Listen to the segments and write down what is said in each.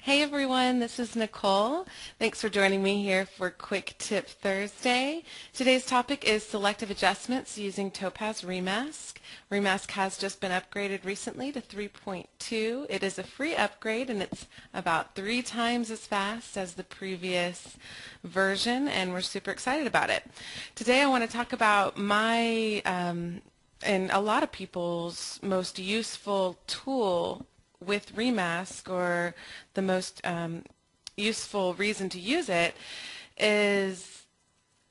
Hey everyone, this is Nicole. Thanks for joining me here for Quick Tip Thursday. Today's topic is selective adjustments using Topaz ReMask. ReMask has just been upgraded recently to 3.2. It is a free upgrade and it's about 3 times as fast as the previous version, and we're super excited about it. Today I want to talk about my and a lot of people's most useful tool with ReMask, or the most useful reason to use it is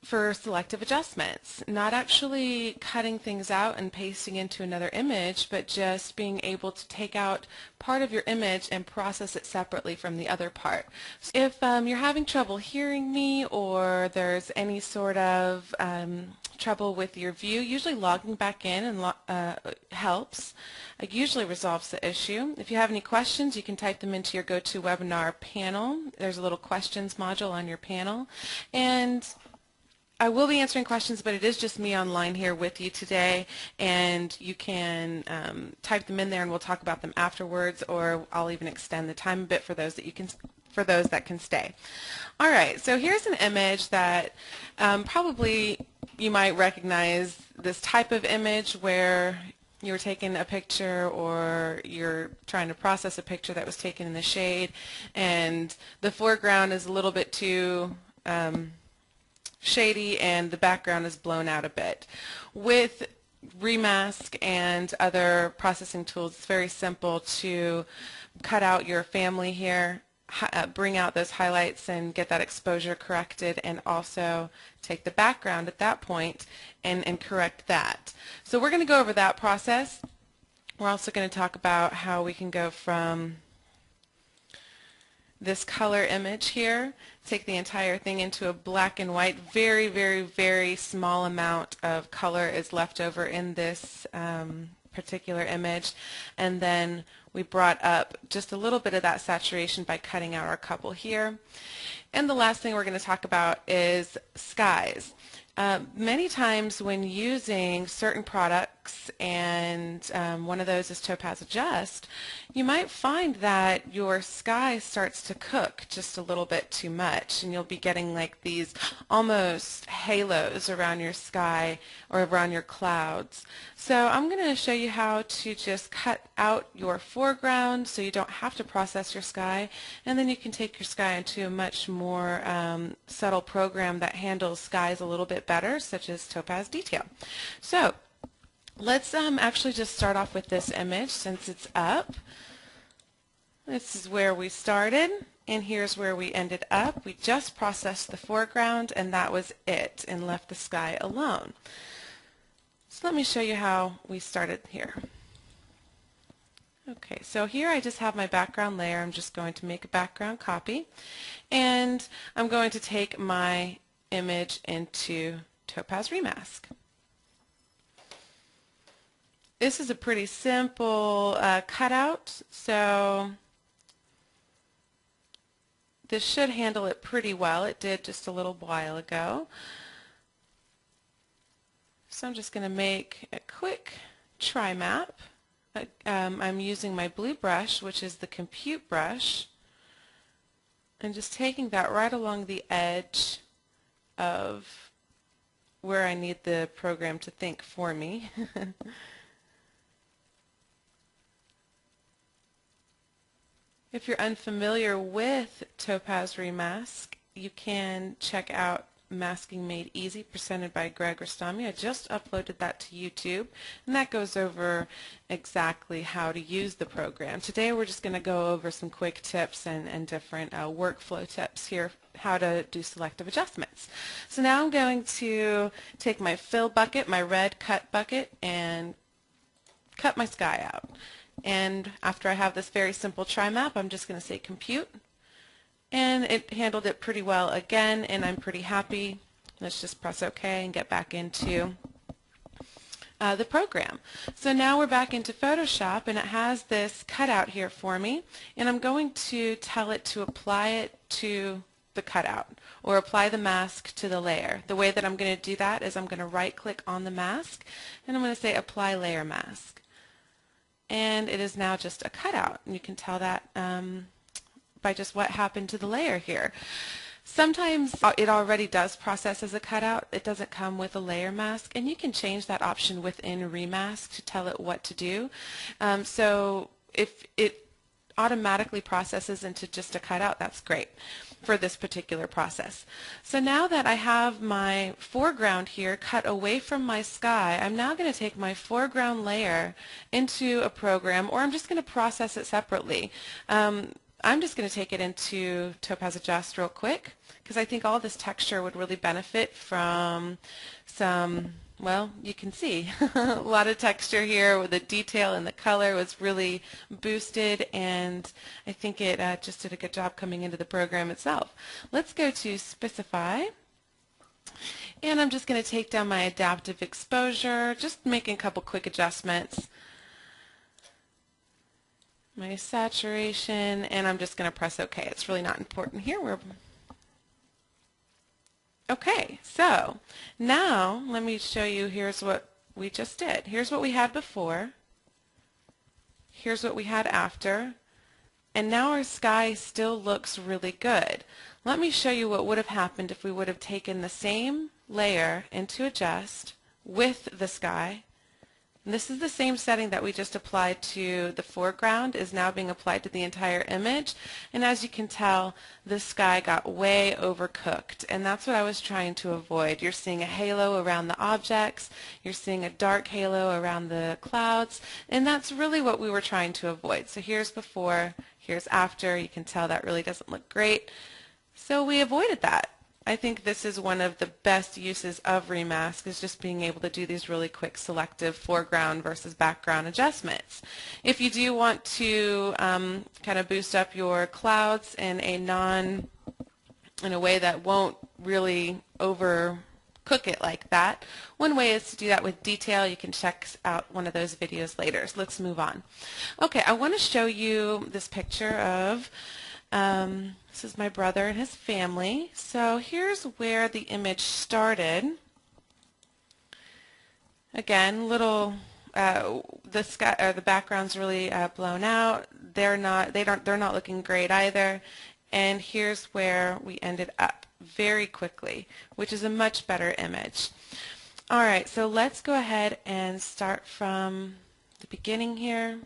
for selective adjustments. Not actually cutting things out and pasting into another image, but just being able to take out part of your image and process it separately from the other part. So if you're having trouble hearing me, or there's any sort of trouble with your view, usually logging back in and helps. It usually resolves the issue. If you have any questions, you can type them into your GoToWebinar panel. There's a little questions module on your panel, and I will be answering questions, but it is just me online here with you today, and you can type them in there and we'll talk about them afterwards, or I'll even extend the time a bit for those that can stay. All right, so here's an image that probably you might recognize, this type of image where you were taking a picture, or you're trying to process a picture that was taken in the shade, and the foreground is a little bit too shady and the background is blown out a bit. With ReMask and other processing tools, it's very simple to cut out your family here, bring out those highlights and get that exposure corrected, and also take the background at that point and correct that. So we're going to go over that process. We're also going to talk about how we can go from this color image here, take the entire thing into a black and white. Very, very, very small amount of color is left over in this particular image, and then we brought up just a little bit of that saturation by cutting out our couple here. And the last thing we're going to talk about is skies. Many times when using certain products, and one of those is Topaz Adjust, you might find that your sky starts to cook just a little bit too much, and you'll be getting like these almost halos around your sky or around your clouds. So I'm going to show you how to just cut out your foreground so you don't have to process your sky, and then you can take your sky into a much more subtle program that handles skies a little bit better, such as Topaz Detail. So let's actually just start off with this image since it's up. This is where we started, and here's where we ended up. We just processed the foreground, and that was it, and left the sky alone. So let me show you how we started here. Okay, so here I just have my background layer. I'm just going to make a background copy, and I'm going to take my image into Topaz ReMask. This is a pretty simple cutout, so this should handle it pretty well. It did just a little while ago. So I'm just going to make a quick try map. I'm using my blue brush, which is the compute brush, and just taking that right along the edge of where I need the program to think for me. If you're unfamiliar with Topaz ReMask, you can check out Masking Made Easy, presented by Greg Rostami. I just uploaded that to YouTube, and that goes over exactly how to use the program. Today we're just going to go over some quick tips and different workflow tips here, how to do selective adjustments. So now I'm going to take my fill bucket, my red cut bucket, and cut my sky out. And after I have this very simple try map, I'm just going to say compute. And it handled it pretty well again, and I'm pretty happy. Let's just press OK and get back into the program. So now we're back into Photoshop, and it has this cutout here for me, and I'm going to tell it to apply it to the cutout, or apply the mask to the layer. The way that I'm going to do that is I'm going to right click on the mask, and I'm going to say apply layer mask. And it is now just a cutout, and you can tell that by just what happened to the layer here. Sometimes it already does process as a cutout. It doesn't come with a layer mask, and you can change that option within ReMask to tell it what to do. So if it automatically processes into just a cutout, that's great for this particular process. So now that I have my foreground here cut away from my sky, I'm now going to take my foreground layer into a program, or I'm just going to process it separately. I'm just going to take it into Topaz Adjust real quick, because I think all this texture would really benefit from some, well, you can see a lot of texture here with the detail, and the color was really boosted, and I think it just did a good job coming into the program itself. Let's go to Specify, and I'm just going to take down my adaptive exposure, just making a couple quick adjustments. My saturation, and I'm just going to press OK. It's really not important here. Okay, so now let me show you, here's what we just did. Here's what we had before. Here's what we had after. And now our sky still looks really good. Let me show you what would have happened if we would have taken the same layer into Adjust with the sky. And this is the same setting that we just applied to the foreground is now being applied to the entire image, and as you can tell, the sky got way overcooked, and that's what I was trying to avoid. You're seeing a halo around the objects, you're seeing a dark halo around the clouds, and that's really what we were trying to avoid. So here's before, here's after. You can tell that really doesn't look great, so we avoided that. I think this is one of the best uses of ReMask, is just being able to do these really quick selective foreground versus background adjustments. If you do want to kind of boost up your clouds in a way that won't really overcook it like that, one way is to do that with detail. You can check out one of those videos later. So let's move on. Okay, I want to show you this picture of this is my brother and his family. So here's where the image started. Again, little the sky or the background's really blown out. They're not looking great either. And here's where we ended up very quickly, which is a much better image. All right, so let's go ahead and start from the beginning here.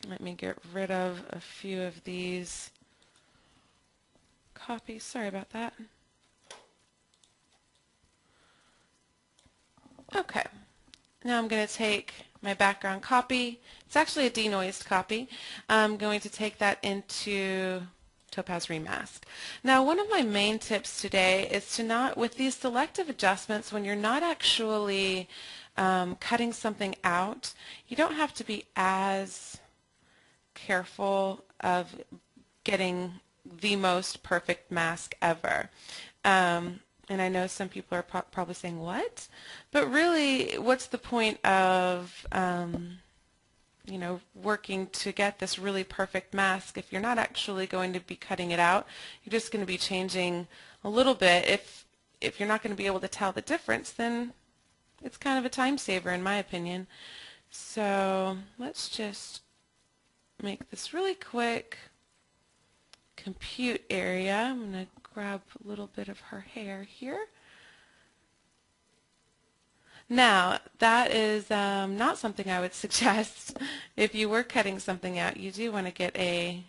Let me get rid of a few of these copies. Sorry about that. Okay. Now I'm going to take my background copy. It's actually a denoised copy. I'm going to take that into Topaz ReMask. Now, one of my main tips today is to not, with these selective adjustments, when you're not actually cutting something out, you don't have to be as careful of getting the most perfect mask ever. And I know some people are probably saying, what? But really, what's the point of you know, working to get this really perfect mask if you're not actually going to be cutting it out? You're just going to be changing a little bit. If you're not going to be able to tell the difference, then it's kind of a time saver in my opinion. So let's just make this really quick. Compute area. I'm going to grab a little bit of her hair here. Now, that is not something I would suggest. If you were cutting something out, you do want to get a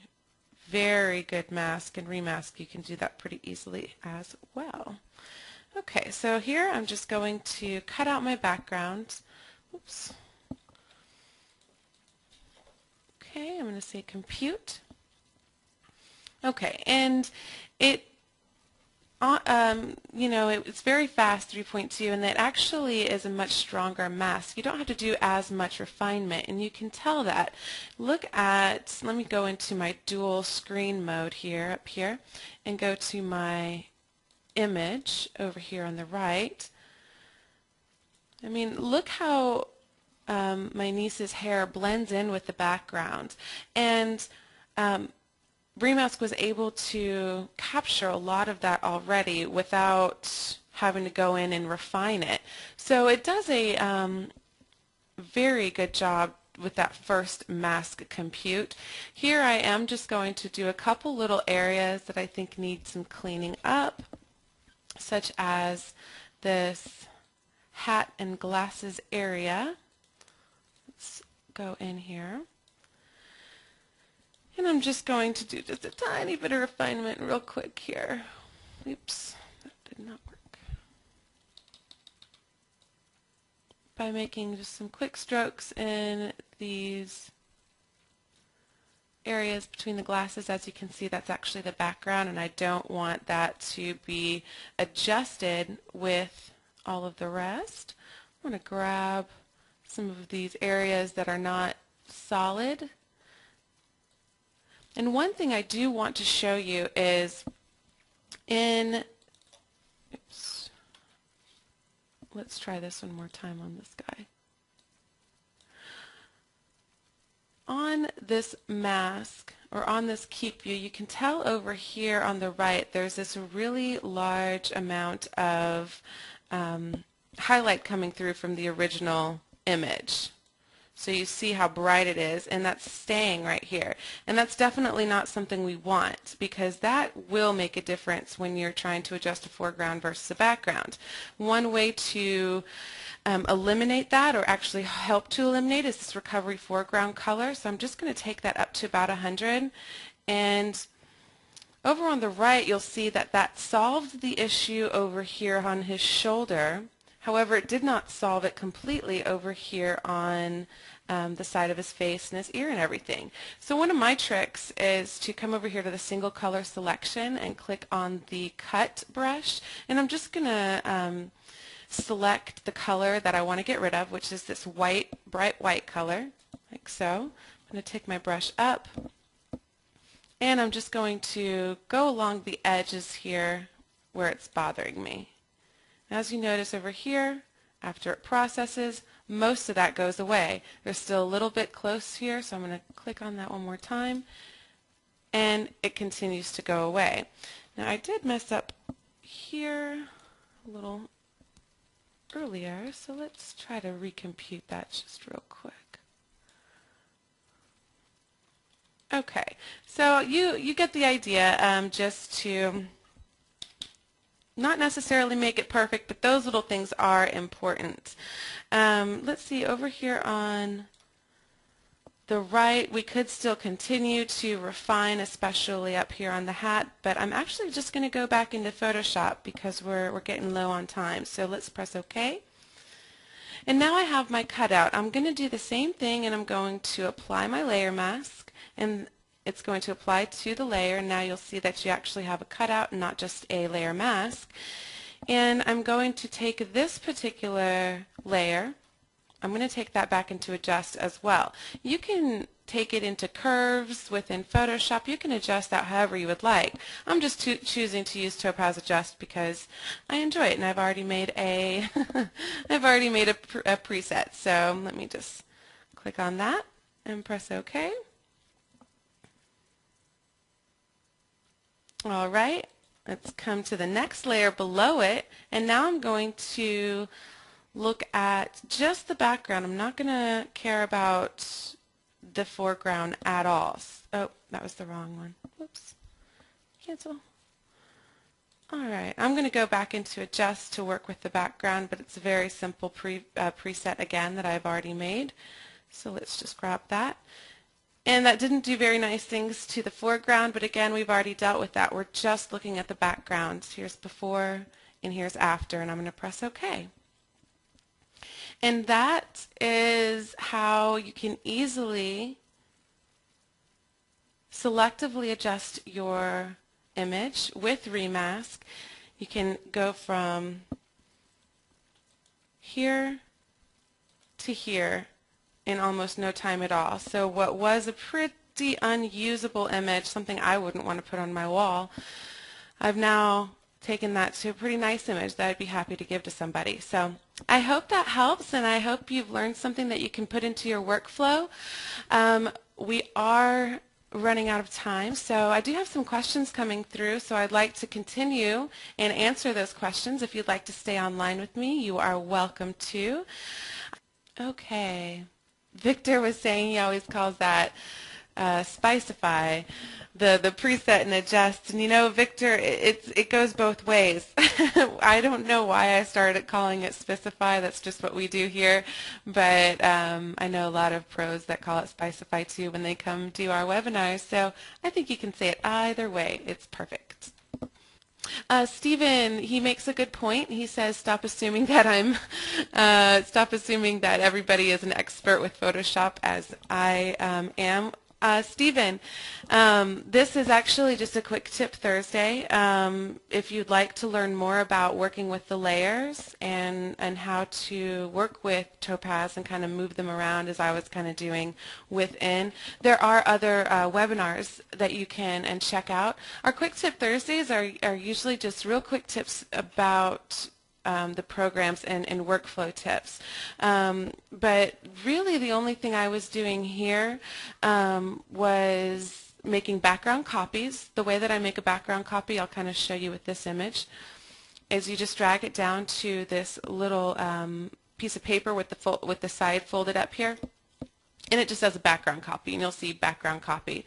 very good mask, and ReMask you can do that pretty easily as well. Okay, so here I'm just going to cut out my background. Oops. Okay, I'm going to say compute. Okay, and it you know, it's very fast, 3.2, and that actually is a much stronger mask. You don't have to do as much refinement, and you can tell that. Look at, let me go into my dual screen mode here, up here, and go to my image over here on the right. I mean, look how my niece's hair blends in with the background, and ReMask was able to capture a lot of that already without having to go in and refine it. So it does a very good job with that first mask compute. Here I am just going to do a couple little areas that I think need some cleaning up, such as this hat and glasses area. Let's go in here. And I'm just going to do just a tiny bit of refinement real quick here. Oops, that did not work. By making just some quick strokes in these areas between the glasses. As you can see, that's actually the background, and I don't want that to be adjusted with all of the rest. I'm going to grab some of these areas that are not solid. And one thing I do want to show you is oops, let's try this one more time on this guy. On this mask, or on this keep view, you can tell over here on the right there's this really large amount of highlight coming through from the original image. So you see how bright it is, and that's staying right here. And that's definitely not something we want, because that will make a difference when you're trying to adjust a foreground versus a background. One way to eliminate that, or actually help to eliminate, is this recovery foreground color. So I'm just going to take that up to about 100. And over on the right, you'll see that that solved the issue over here on his shoulder. However, it did not solve it completely over here on the side of his face and his ear and everything. So one of my tricks is to come over here to the single color selection and click on the cut brush, and I'm just going to select the color that I want to get rid of, which is this white, bright white color, like so. I'm going to take my brush up, and I'm just going to go along the edges here where it's bothering me. As you notice over here, after it processes, most of that goes away. There's still a little bit close here, so I'm going to click on that one more time, and it continues to go away. Now I did mess up here a little earlier, so let's try to recompute that just real quick. Okay, so you get the idea, just to not necessarily make it perfect, but those little things are important. Let's see, over here on the right, we could still continue to refine, especially up here on the hat, but I'm actually just going to go back into Photoshop because we're getting low on time. So let's press OK. And now I have my cutout. I'm going to do the same thing, and I'm going to apply my layer mask, and it's going to apply to the layer, and now you'll see that you actually have a cutout and not just a layer mask. And I'm going to take this particular layer, I'm going to take that back into Adjust as well. You can take it into curves within Photoshop. You can adjust that however you would like. I'm just choosing to use Topaz Adjust because I enjoy it, and I've already made a I've already made a preset. So let me just click on that and press OK. All right, let's come to the next layer below it, and now I'm going to look at just the background. I'm not going to care about the foreground at all. Oh, that was the wrong one. Whoops. Cancel. All right, I'm going to go back into Adjust to work with the background, but it's a very simple preset again that I've already made. So let's just grab that. And that didn't do very nice things to the foreground, but again, we've already dealt with that. We're just looking at the background. Here's before and here's after, and I'm going to press OK. And that is how you can easily selectively adjust your image with ReMask. You can go from here to here in almost no time at all. So what was a pretty unusable image, something I wouldn't want to put on my wall, I've now taken that to a pretty nice image that I'd be happy to give to somebody. So I hope that helps, and I hope you've learned something that you can put into your workflow. We are running out of time, so I do have some questions coming through, so I'd like to continue and answer those questions. If you'd like to stay online with me, you are welcome to. Okay. Victor was saying he always calls that Spicify, the preset and adjust. And you know, Victor, it goes both ways. I don't know why I started calling it Specify. That's just what we do here. But I know a lot of pros that call it Spicify too when they come do our webinars. So I think you can say it either way. It's perfect. Stephen, he makes a good point. He says, stop assuming that stop assuming that everybody is an expert with Photoshop as I am. Stephen, this is actually just a quick tip Thursday. If you'd like to learn more about working with the layers and how to work with Topaz and kind of move them around as I was kind of doing within, there are other webinars that you can check out. Our quick tip Thursdays are usually just real quick tips about the programs and workflow tips. But really the only thing I was doing here was making background copies. The way that I make a background copy, I'll kind of show you with this image, is you just drag it down to this little piece of paper with the side folded up here. And it just does a background copy, and you'll see background copy.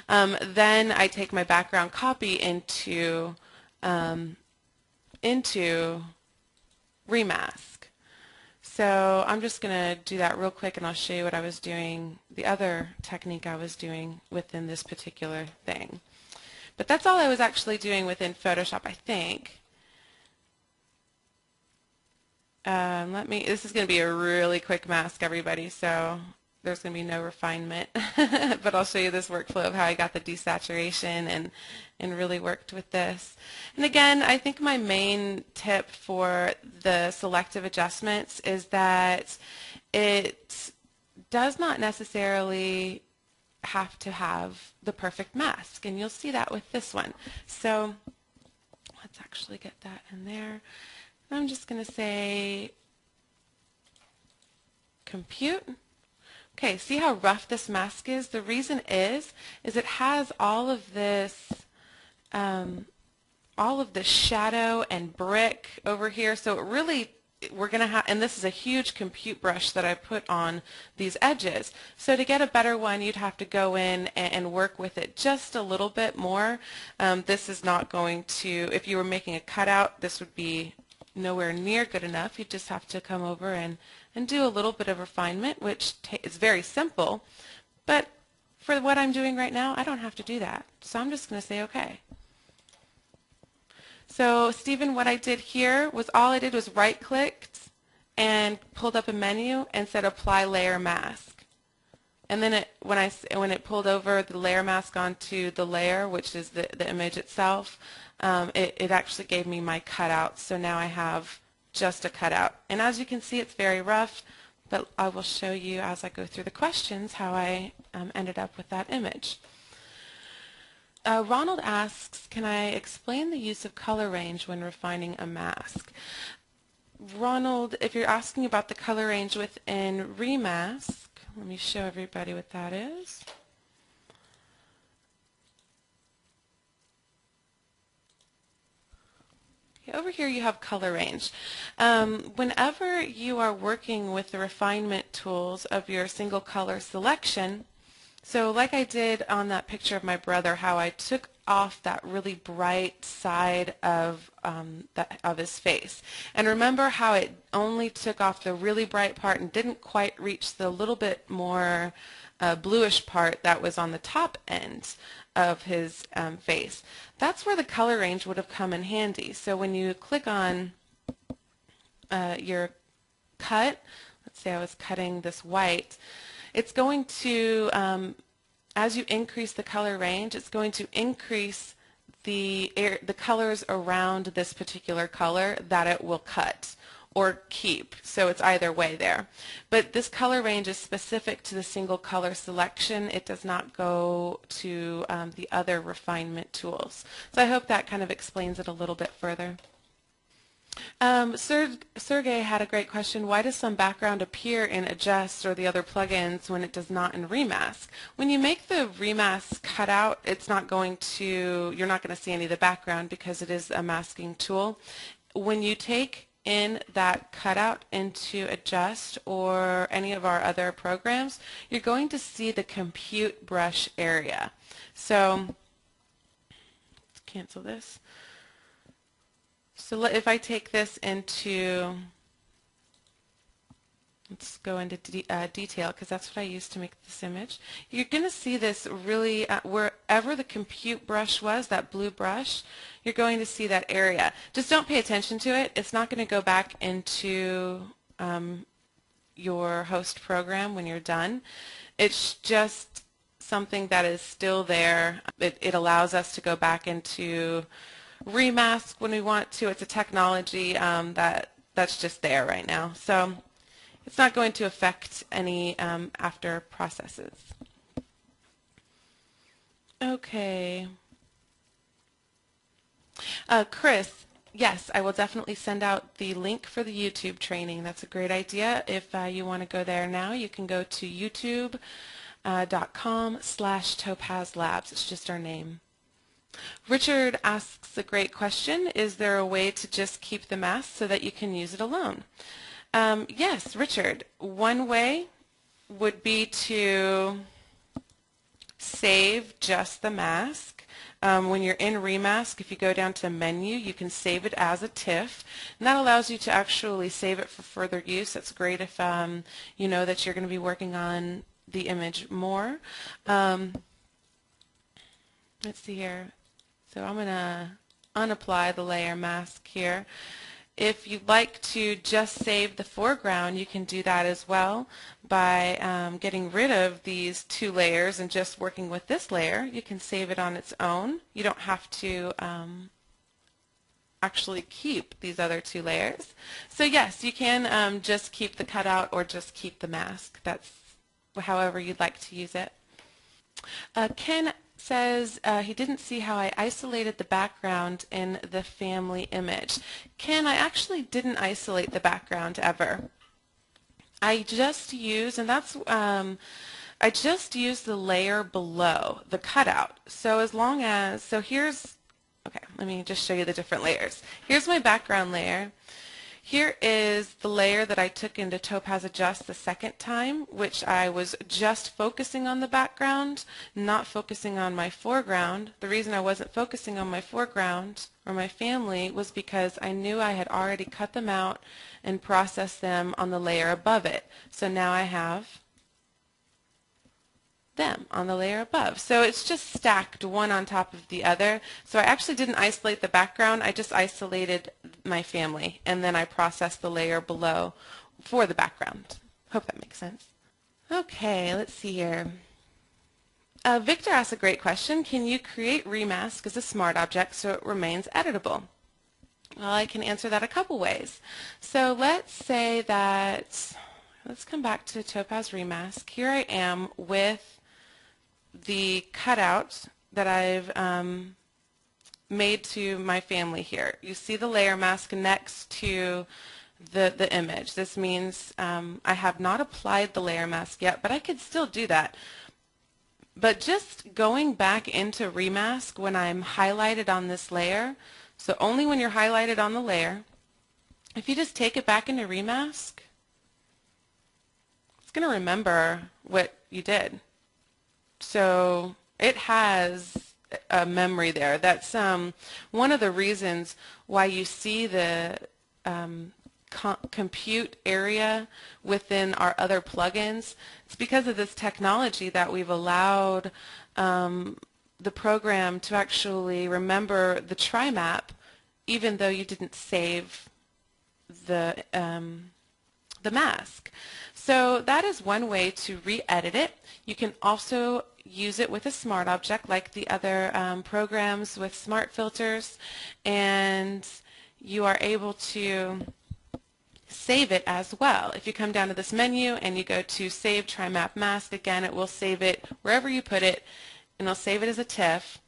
Then I take my background copy into ReMask. So I'm just going to do that real quick and I'll show you what I was doing, the other technique I was doing within this particular thing. But that's all I was actually doing within Photoshop, I think. This is going to be a really quick mask, everybody, so there's going to be no refinement, but I'll show you this workflow of how I got the desaturation and really worked with this. And again, I think my main tip for the selective adjustments is that it does not necessarily have to have the perfect mask, and you'll see that with this one. So let's actually get that in there. I'm just going to say compute. Okay, see how rough this mask is? The reason is it has all of this shadow and brick over here. So it really, we're going to have, and this is a huge compute brush that I put on these edges. So to get a better one, you'd have to go in and work with it just a little bit more. This is not going to, if you were making a cutout, this would be nowhere near good enough. You just have to come over and do a little bit of refinement, which is very simple, but for what I'm doing right now, I don't have to do that. So I'm just going to say okay. So Stephen, what I did here was all I did was right-clicked and pulled up a menu and said apply layer mask. And then when it pulled over the layer mask onto the layer, which is the image itself, it actually gave me my cutout. So now I have just a cutout. And as you can see, it's very rough, but I will show you as I go through the questions how I ended up with that image. Ronald asks, can I explain the use of color range when refining a mask? Ronald, if you're asking about the color range within ReMask, let me show everybody what that is. Over here you have color range. Whenever you are working with the refinement tools of your single color selection, so like I did on that picture of my brother, how I took off that really bright side of his face. And remember how it only took off the really bright part and didn't quite reach the little bit more bluish part that was on the top end of his face. That's where the color range would have come in handy. So when you click on your cut, let's say I was cutting this white, it's going to, as you increase the color range, it's going to increase the colors around this particular color that it will cut or keep. So it's either way there. But this color range is specific to the single color selection. It does not go to the other refinement tools. So I hope that kind of explains it a little bit further. Sergey had a great question. Why does some background appear in Adjust or the other plugins when it does not in ReMask? When you make the ReMask cutout, it's not going to, you're not going to see any of the background because it is a masking tool. When you take in that cutout into Adjust or any of our other programs, you're going to see the Compute Brush area. So let's cancel this. So if I take this into, let's go into detail, because that's what I used to make this image. You're going to see this really, wherever the compute brush was, that blue brush, you're going to see that area. Just don't pay attention to it. It's not going to go back into your host program when you're done. It's just something that is still there. It allows us to go back into ReMask when we want to. It's a technology that's just there right now. So it's not going to affect any after processes. Okay. Chris, yes, I will definitely send out the link for the YouTube training. That's a great idea. If you want to go there now, you can go to youtube.com/Topaz Labs. It's just our name. Richard asks a great question. Is there a way to just keep the mask so that you can use it alone? Yes, Richard. One way would be to save just the mask. When you're in ReMask, if you go down to Menu, you can save it as a TIFF, and that allows you to actually save it for further use. That's great if you know that you're going to be working on the image more. Let's see here. So I'm going to unapply the layer mask here. If you'd like to just save the foreground, you can do that as well by getting rid of these two layers and just working with this layer. You can save it on its own. You don't have to actually keep these other two layers. So yes, you can just keep the cutout or just keep the mask. That's however you'd like to use it. Ken says he didn't see how I isolated the background in the family image. Ken, I actually didn't isolate the background ever. I just use, and that's, I just use the layer below the cutout. So as long as, so here's, okay, let me just show you the different layers. Here's my background layer. Here is the layer that I took into Topaz Adjust the second time, which I was just focusing on the background, not focusing on my foreground. The reason I wasn't focusing on my foreground or my family was because I knew I had already cut them out and processed them on the layer above it. So now I have them on the layer above. So it's just stacked one on top of the other. So I actually didn't isolate the background, I just isolated my family and then I processed the layer below for the background. Hope that makes sense. Okay, let's see here. Victor asked a great question. Can you create ReMask as a smart object so it remains editable? Well, I can answer that a couple ways. So let's say that, let's come back to Topaz ReMask. Here I am with the cutout that I've made to my family here. You see the layer mask next to the image. This means I have not applied the layer mask yet, but I could still do that. But just going back into ReMask when I'm highlighted on this layer, so only when you're highlighted on the layer, if you just take it back into ReMask, it's going to remember what you did. So it has a memory there. That's one of the reasons why you see the compute area within our other plugins. It's because of this technology that we've allowed the program to actually remember the trimap even though you didn't save the mask. So that is one way to re-edit it. You can also use it with a smart object like the other programs with smart filters, and you are able to save it as well. If you come down to this menu and you go to Save Trimap Mask, again it will save it wherever you put it, and it'll save it as a TIFF.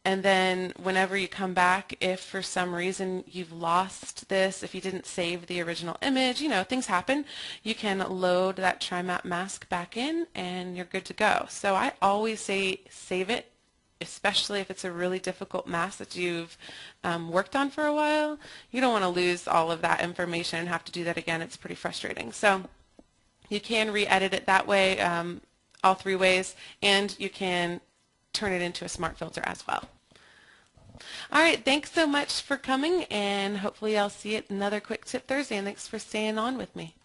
And then whenever you come back, if for some reason you've lost this, if you didn't save the original image, you know, things happen, you can load that trimap mask back in and you're good to go. So I always say save it especially if it's a really difficult mask that you've worked on for a while. You don't want to lose all of that information and have to do that again. It's pretty frustrating. So you can re-edit it that way, all three ways, and you can turn it into a smart filter as well. All right, thanks so much for coming, and hopefully I'll see you at another Quick Tip Thursday, and thanks for staying on with me.